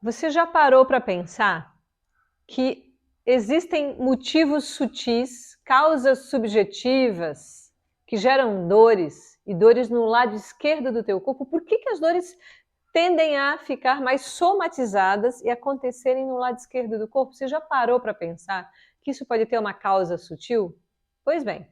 Você já parou para pensar que existem motivos sutis, causas subjetivas que geram dores e dores no lado esquerdo do teu corpo? Por que as dores tendem a ficar mais somatizadas e acontecerem no lado esquerdo do corpo? Você já parou para pensar que isso pode ter uma causa sutil? Pois bem,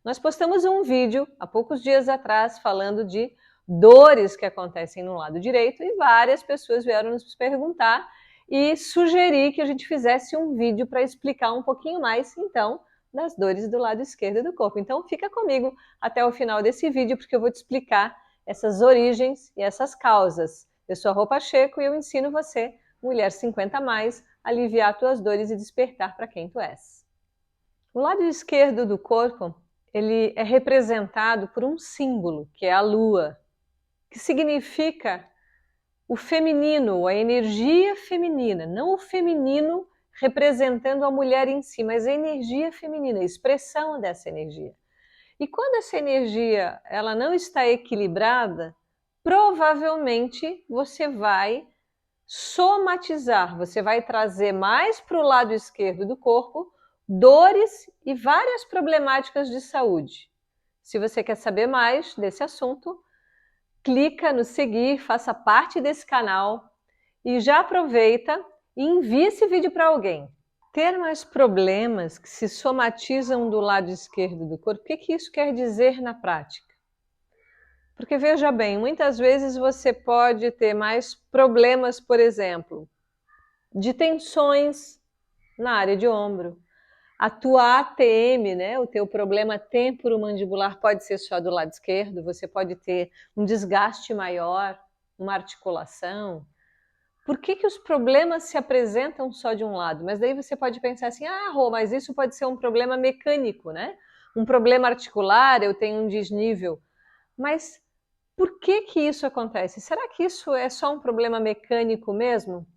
nós postamos um vídeo há poucos dias atrás falando de dores que acontecem no lado direito e várias pessoas vieram nos perguntar e sugerir que a gente fizesse um vídeo para explicar um pouquinho mais, então, das dores do lado esquerdo do corpo. Então, fica comigo até o final desse vídeo, porque eu vou te explicar essas origens e essas causas. Eu sou a Rô Pacheco e eu ensino você, mulher 50 mais, a aliviar tuas dores e despertar para quem tu és. O lado esquerdo do corpo, ele é representado por um símbolo, que é a lua, que significa o feminino, a energia feminina, não o feminino representando a mulher em si, mas a energia feminina, a expressão dessa energia. E quando essa energia ela não está equilibrada, provavelmente você vai somatizar, você vai trazer mais para o lado esquerdo do corpo dores e várias problemáticas de saúde. Se você quer saber mais desse assunto, clica no seguir, faça parte desse canal e já aproveita e envia esse vídeo para alguém. Ter mais problemas que se somatizam do lado esquerdo do corpo, o que isso quer dizer na prática? Porque veja bem, muitas vezes você pode ter mais problemas, por exemplo, de tensões na área de ombro. A tua ATM, né, o teu problema temporomandibular pode ser só do lado esquerdo, você pode ter um desgaste maior, uma articulação. Por que os problemas se apresentam só de um lado? Mas daí você pode pensar assim, Rô, mas isso pode ser um problema mecânico, né? Um problema articular, eu tenho um desnível. Mas por que isso acontece? Será que isso é só um problema mecânico mesmo?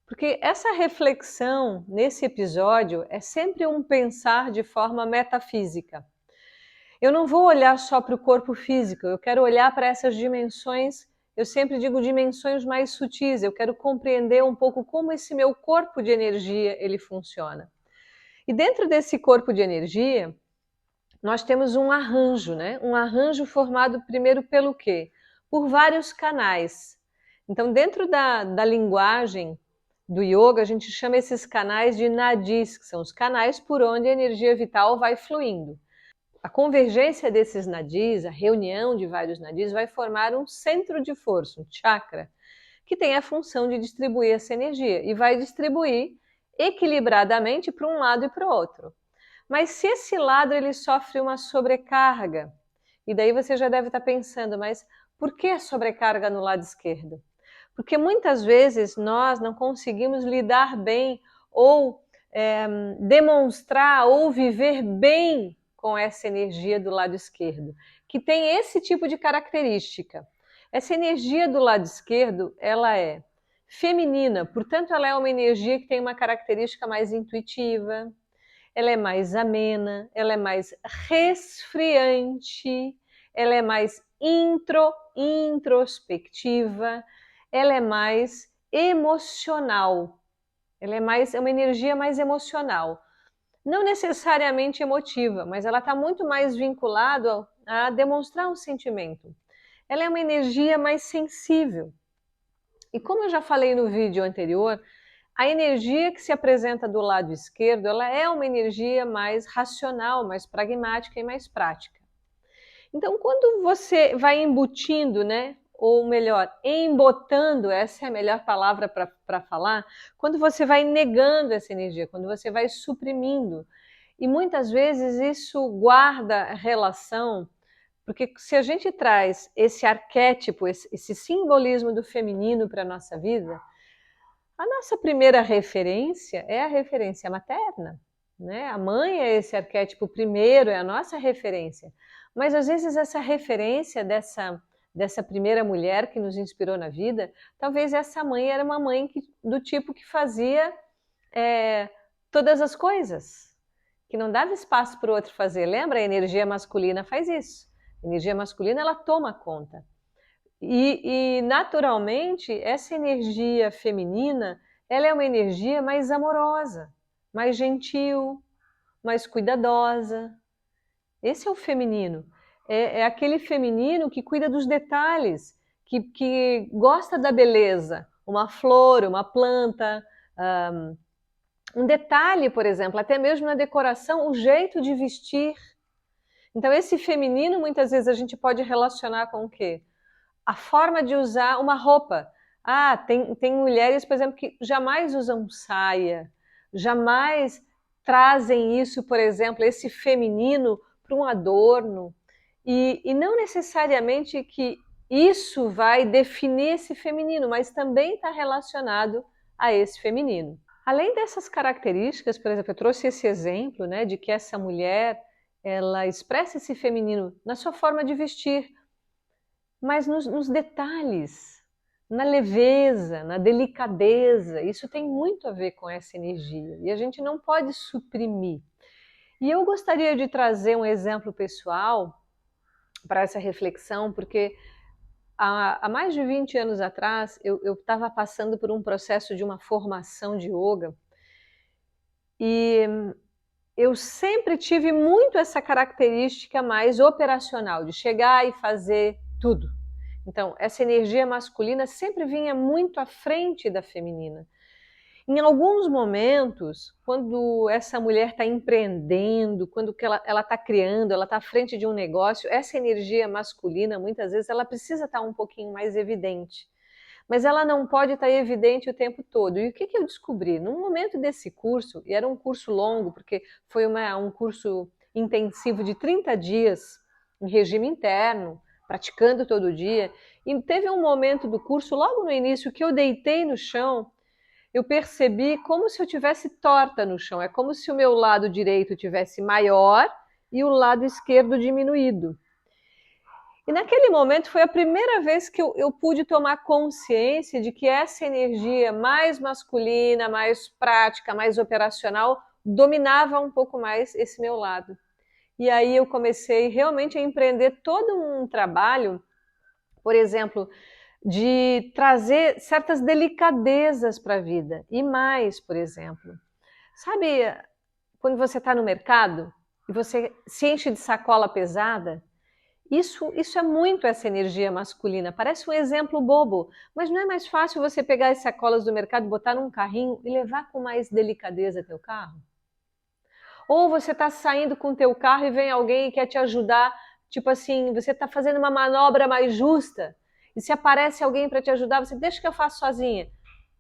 Porque essa reflexão nesse episódio é sempre um pensar de forma metafísica. Eu não vou olhar só para o corpo físico, eu quero olhar para essas dimensões, eu sempre digo dimensões mais sutis, eu quero compreender um pouco como esse meu corpo de energia ele funciona. E dentro desse corpo de energia, nós temos um arranjo, né? Um arranjo formado primeiro pelo quê? Por vários canais. Então, dentro da linguagem do yoga, a gente chama esses canais de nadis, que são os canais por onde a energia vital vai fluindo. A convergência desses nadis, a reunião de vários nadis, vai formar um centro de força, um chakra, que tem a função de distribuir essa energia e vai distribuir equilibradamente para um lado e para o outro. Mas se esse lado ele sofre uma sobrecarga, e daí você já deve estar pensando, mas por que a sobrecarga no lado esquerdo? Porque muitas vezes nós não conseguimos lidar bem ou demonstrar ou viver bem com essa energia do lado esquerdo, que tem esse tipo de característica. Essa energia do lado esquerdo, ela é feminina, portanto ela é uma energia que tem uma característica mais intuitiva, ela é mais amena, ela é mais resfriante, ela é mais introspectiva, ela é mais emocional, é uma energia mais emocional. Não necessariamente emotiva, mas ela está muito mais vinculada a demonstrar um sentimento. Ela é uma energia mais sensível. E como eu já falei no vídeo anterior, a energia que se apresenta do lado esquerdo, ela é uma energia mais racional, mais pragmática e mais prática. Então, quando você vai embutindo, né, ou melhor, embotando, essa é a melhor palavra para falar, quando você vai negando essa energia, quando você vai suprimindo, e muitas vezes isso guarda relação, porque se a gente traz esse arquétipo, esse simbolismo do feminino para a nossa vida, a nossa primeira referência é a referência materna, né? A mãe é esse arquétipo primeiro, é a nossa referência. Mas às vezes essa referência dessa primeira mulher que nos inspirou na vida, talvez essa mãe era uma mãe do tipo que fazia todas as coisas, que não dava espaço para o outro fazer. Lembra? A energia masculina faz isso. A energia masculina ela toma conta. E naturalmente, essa energia feminina, ela é uma energia mais amorosa, mais gentil, mais cuidadosa. Esse é o feminino. É aquele feminino que cuida dos detalhes, que gosta da beleza. Uma flor, uma planta, um detalhe, por exemplo, até mesmo na decoração, o jeito de vestir. Então, esse feminino, muitas vezes, a gente pode relacionar com o quê? A forma de usar uma roupa. Ah, tem mulheres, por exemplo, que jamais usam saia, jamais trazem isso, por exemplo, esse feminino para um adorno. E não necessariamente que isso vai definir esse feminino, mas também está relacionado a esse feminino. Além dessas características, por exemplo, eu trouxe esse exemplo, né, de que essa mulher ela expressa esse feminino na sua forma de vestir, mas nos detalhes, na leveza, na delicadeza. Isso tem muito a ver com essa energia e a gente não pode suprimir. E eu gostaria de trazer um exemplo pessoal para essa reflexão, porque há mais de 20 anos atrás eu estava passando por um processo de uma formação de yoga e eu sempre tive muito essa característica mais operacional, de chegar e fazer tudo. Então, essa energia masculina sempre vinha muito à frente da feminina. Em alguns momentos, quando essa mulher está empreendendo, quando que ela está criando, ela está à frente de um negócio, essa energia masculina, muitas vezes, ela precisa estar um pouquinho mais evidente. Mas ela não pode estar evidente o tempo todo. E o que eu descobri? Num momento desse curso, e era um curso longo, porque foi um curso intensivo de 30 dias, em regime interno, praticando todo dia, e teve um momento do curso, logo no início, que eu deitei no chão, eu percebi como se eu tivesse torta no chão. É como se o meu lado direito tivesse maior e o lado esquerdo diminuído. E naquele momento foi a primeira vez que eu pude tomar consciência de que essa energia mais masculina, mais prática, mais operacional, dominava um pouco mais esse meu lado. E aí eu comecei realmente a empreender todo um trabalho, por exemplo, de trazer certas delicadezas para a vida. E mais, por exemplo, sabe quando você está no mercado e você se enche de sacola pesada? Isso é muito essa energia masculina. Parece um exemplo bobo, mas não é mais fácil você pegar as sacolas do mercado, botar num carrinho e levar com mais delicadeza teu carro? Ou você está saindo com teu carro e vem alguém e quer te ajudar, tipo assim, você está fazendo uma manobra mais justa, e se aparece alguém para te ajudar, você deixa que eu faço sozinha.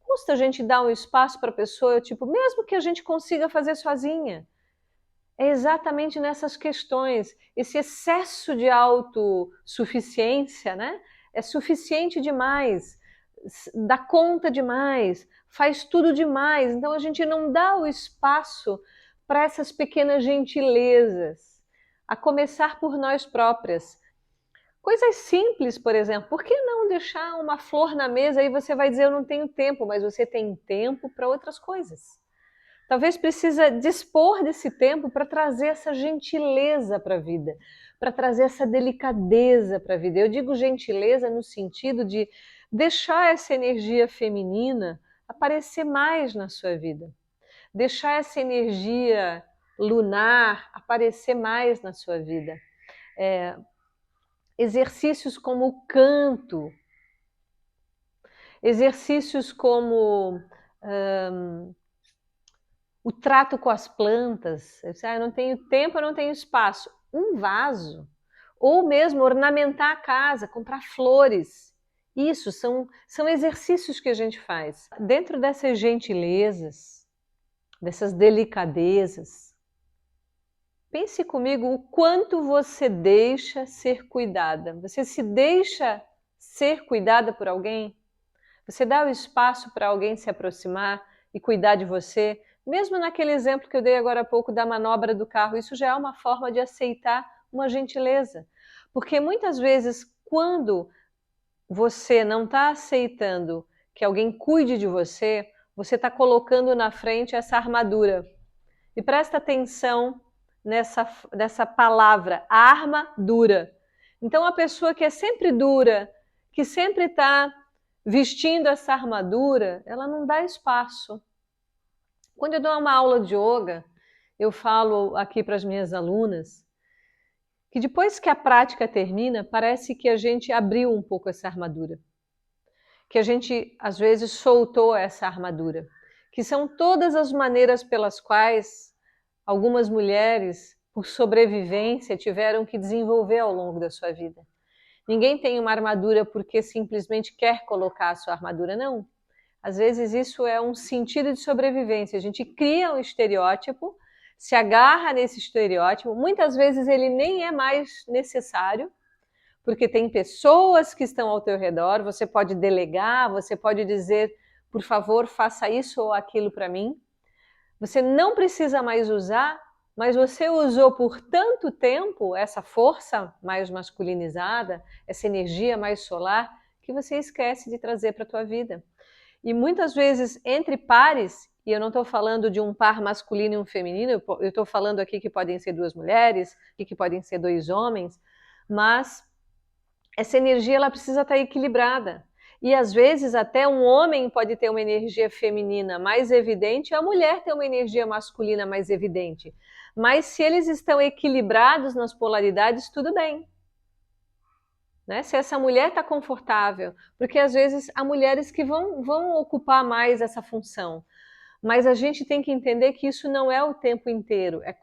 Custa a gente dar um espaço para a pessoa, tipo, mesmo que a gente consiga fazer sozinha. É exatamente nessas questões. Esse excesso de autossuficiência, né? É suficiente demais, dá conta demais, faz tudo demais. Então a gente não dá o espaço para essas pequenas gentilezas, a começar por nós próprias. Coisas simples, por exemplo, por que não deixar uma flor na mesa e você vai dizer eu não tenho tempo, mas você tem tempo para outras coisas. Talvez precisa dispor desse tempo para trazer essa gentileza para a vida, para trazer essa delicadeza para a vida. Eu digo gentileza no sentido de deixar essa energia feminina aparecer mais na sua vida, deixar essa energia lunar aparecer mais na sua vida. Exercícios como o canto, exercícios como o trato com as plantas. Eu não tenho tempo, eu não tenho espaço. Um vaso. Ou mesmo ornamentar a casa, comprar flores. Isso são exercícios que a gente faz. Dentro dessas gentilezas, dessas delicadezas, pense comigo o quanto você deixa ser cuidada. Você se deixa ser cuidada por alguém? Você dá o espaço para alguém se aproximar e cuidar de você? Mesmo naquele exemplo que eu dei agora há pouco da manobra do carro, isso já é uma forma de aceitar uma gentileza. Porque muitas vezes, quando você não está aceitando que alguém cuide de você, você está colocando na frente essa armadura. E presta atenção nessa palavra, armadura. Então, a pessoa que é sempre dura, que sempre está vestindo essa armadura, ela não dá espaço. Quando eu dou uma aula de yoga, eu falo aqui para as minhas alunas que depois que a prática termina, parece que a gente abriu um pouco essa armadura, que a gente às vezes soltou essa armadura, que são todas as maneiras pelas quais algumas mulheres, por sobrevivência, tiveram que desenvolver ao longo da sua vida. Ninguém tem uma armadura porque simplesmente quer colocar a sua armadura, não. Às vezes isso é um sentido de sobrevivência. A gente cria um estereótipo, se agarra nesse estereótipo, muitas vezes ele nem é mais necessário, porque tem pessoas que estão ao teu redor, você pode delegar, você pode dizer, por favor, faça isso ou aquilo para mim. Você não precisa mais usar, mas você usou por tanto tempo essa força mais masculinizada, essa energia mais solar, que você esquece de trazer para a tua vida. E muitas vezes entre pares, e eu não estou falando de um par masculino e um feminino, eu estou falando aqui que podem ser duas mulheres, que podem ser dois homens, mas essa energia ela precisa estar equilibrada. E às vezes até um homem pode ter uma energia feminina mais evidente e a mulher ter uma energia masculina mais evidente. Mas se eles estão equilibrados nas polaridades, tudo bem. Né? Se essa mulher está confortável, porque às vezes há mulheres que vão ocupar mais essa função. Mas a gente tem que entender que isso não é o tempo inteiro. É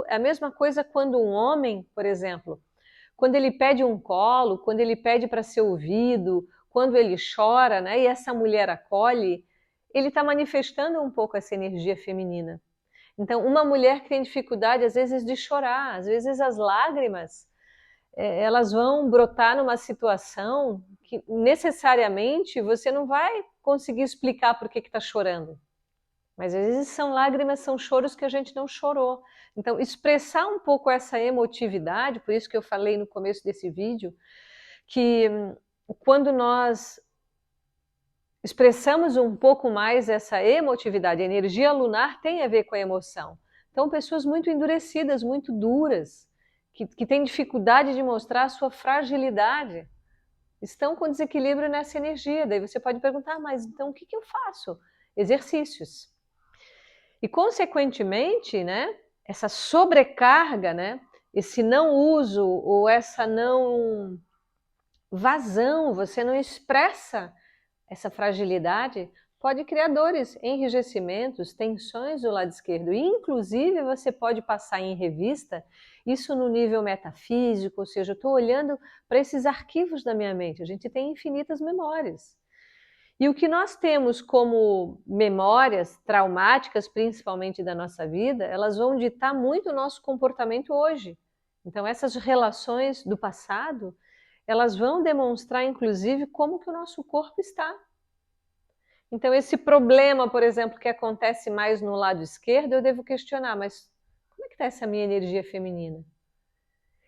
a mesma coisa quando um homem, por exemplo, quando ele pede um colo, quando ele pede para ser ouvido, quando ele chora, né, e essa mulher acolhe, ele está manifestando um pouco essa energia feminina. Então, uma mulher que tem dificuldade, às vezes, de chorar, às vezes as lágrimas, elas vão brotar numa situação que necessariamente você não vai conseguir explicar por que está chorando. Mas às vezes são lágrimas, são choros que a gente não chorou. Então, expressar um pouco essa emotividade, por isso que eu falei no começo desse vídeo, que quando nós expressamos um pouco mais essa emotividade, a energia lunar tem a ver com a emoção. Então, pessoas muito endurecidas, muito duras, que têm dificuldade de mostrar a sua fragilidade, estão com desequilíbrio nessa energia. Daí você pode perguntar, mas então o que eu faço? Exercícios. E, consequentemente, né, essa sobrecarga, né, esse não uso ou essa não vazão, você não expressa essa fragilidade, pode criar dores, enrijecimentos, tensões do lado esquerdo. E, inclusive, você pode passar em revista isso no nível metafísico, ou seja, eu estou olhando para esses arquivos da minha mente. A gente tem infinitas memórias. E o que nós temos como memórias traumáticas, principalmente da nossa vida, elas vão ditar muito o nosso comportamento hoje. Então, essas relações do passado, elas vão demonstrar, inclusive, como que o nosso corpo está. Então, esse problema, por exemplo, que acontece mais no lado esquerdo, eu devo questionar, mas como é que está essa minha energia feminina?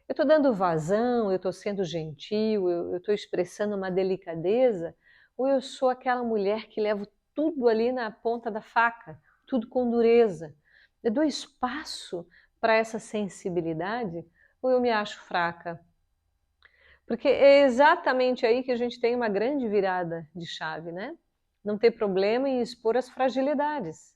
Eu estou dando vazão, eu estou sendo gentil, eu estou expressando uma delicadeza, ou eu sou aquela mulher que levo tudo ali na ponta da faca, tudo com dureza? Eu dou espaço para essa sensibilidade, ou eu me acho fraca? Porque é exatamente aí que a gente tem uma grande virada de chave, né? Não ter problema em expor as fragilidades.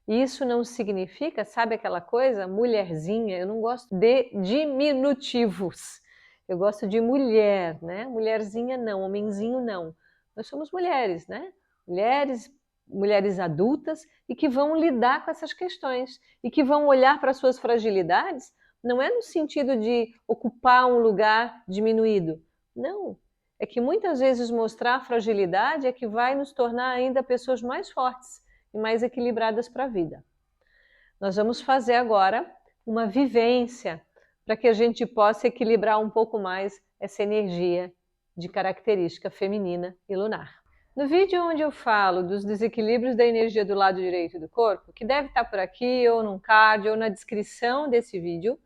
E isso não significa, sabe aquela coisa, mulherzinha, eu não gosto de diminutivos. Eu gosto de mulher, né? Mulherzinha não, homenzinho não. Nós somos mulheres, né? Mulheres adultas e que vão lidar com essas questões e que vão olhar para as suas fragilidades, não é no sentido de ocupar um lugar diminuído. Não, é que muitas vezes mostrar a fragilidade é que vai nos tornar ainda pessoas mais fortes e mais equilibradas para a vida. Nós vamos fazer agora uma vivência para que a gente possa equilibrar um pouco mais essa energia de característica feminina e lunar. No vídeo onde eu falo dos desequilíbrios da energia do lado direito do corpo, que deve estar por aqui, ou num card, ou na descrição desse vídeo,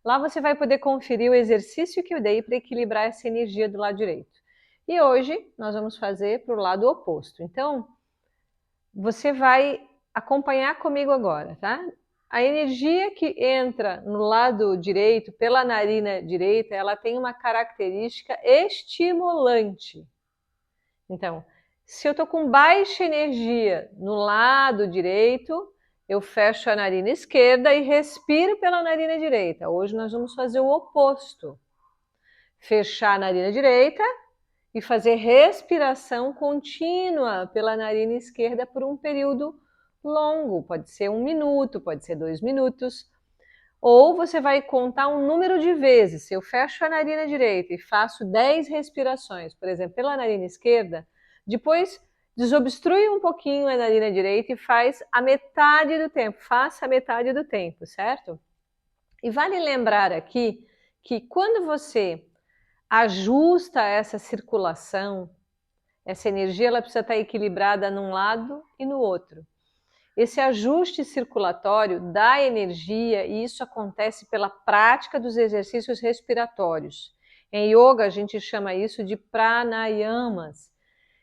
lá você vai poder conferir o exercício que eu dei para equilibrar essa energia do lado direito. E hoje nós vamos fazer para o lado oposto. Então, você vai acompanhar comigo agora, tá? A energia que entra no lado direito, pela narina direita, ela tem uma característica estimulante. Então, se eu estou com baixa energia no lado direito, eu fecho a narina esquerda e respiro pela narina direita. Hoje nós vamos fazer o oposto. Fechar a narina direita e fazer respiração contínua pela narina esquerda por um período longo. Pode ser 1 minuto, pode ser 2 minutos. Ou você vai contar um número de vezes. Se eu fecho a narina direita e faço 10 respirações, por exemplo, pela narina esquerda, depois desobstrui um pouquinho a narina direita e faz a metade do tempo. Faça a metade do tempo, certo? E vale lembrar aqui que quando você ajusta essa circulação, essa energia ela precisa estar equilibrada num lado e no outro. Esse ajuste circulatório dá energia e isso acontece pela prática dos exercícios respiratórios. Em yoga a gente chama isso de pranayamas,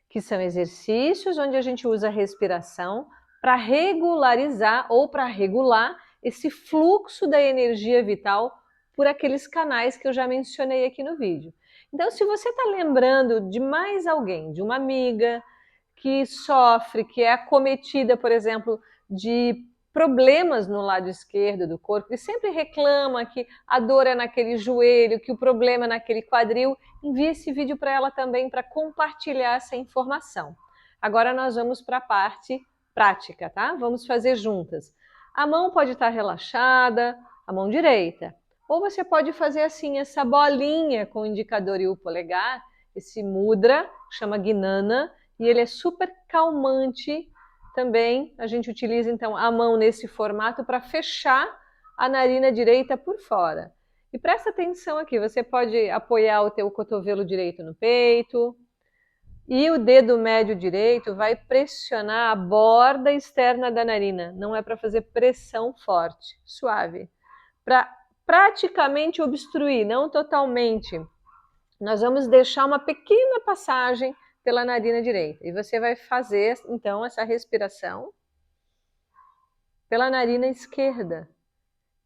que são exercícios onde a gente usa a respiração para regularizar ou para regular esse fluxo da energia vital por aqueles canais que eu já mencionei aqui no vídeo. Então, se você está lembrando de mais alguém, de uma amiga que sofre, que é acometida, por exemplo, de problemas no lado esquerdo do corpo, e sempre reclama que a dor é naquele joelho, que o problema é naquele quadril, envie esse vídeo para ela também para compartilhar essa informação. Agora nós vamos para a parte prática, tá? Vamos fazer juntas. A mão pode estar relaxada, a mão direita. Ou você pode fazer assim, essa bolinha com o indicador e o polegar, esse mudra, chama Gnana, e ele é super calmante também. A gente utiliza então a mão nesse formato para fechar a narina direita por fora. E presta atenção aqui, você pode apoiar o teu cotovelo direito no peito e o dedo médio direito vai pressionar a borda externa da narina. Não é para fazer pressão forte, suave. Para praticamente obstruir, não totalmente. Nós vamos deixar uma pequena passagem pela narina direita. E você vai fazer, então, essa respiração pela narina esquerda.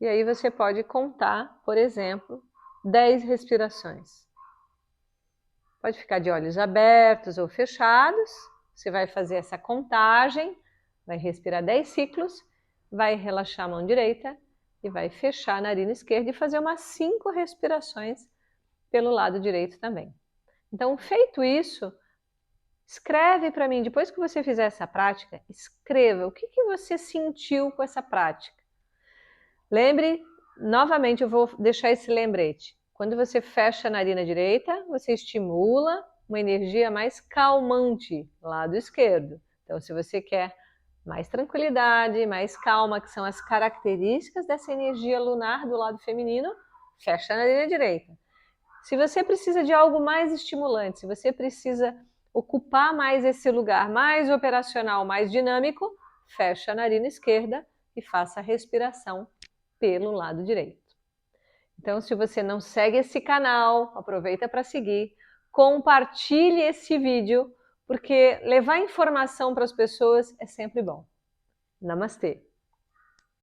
E aí você pode contar, por exemplo, 10 respirações. Pode ficar de olhos abertos ou fechados. Você vai fazer essa contagem, vai respirar 10 ciclos, vai relaxar a mão direita e vai fechar a narina esquerda e fazer umas 5 respirações pelo lado direito também. Então, feito isso, escreve para mim, depois que você fizer essa prática, escreva o que você sentiu com essa prática. Lembre, novamente eu vou deixar esse lembrete. Quando você fecha a narina direita, você estimula uma energia mais calmante, lado esquerdo. Então, se você quer mais tranquilidade, mais calma, que são as características dessa energia lunar do lado feminino, fecha a narina direita. Se você precisa de algo mais estimulante, se você precisa ocupar mais esse lugar, mais operacional, mais dinâmico, fecha a narina esquerda e faça a respiração pelo lado direito. Então, se você não segue esse canal, aproveita para seguir, compartilhe esse vídeo, porque levar informação para as pessoas é sempre bom. Namastê!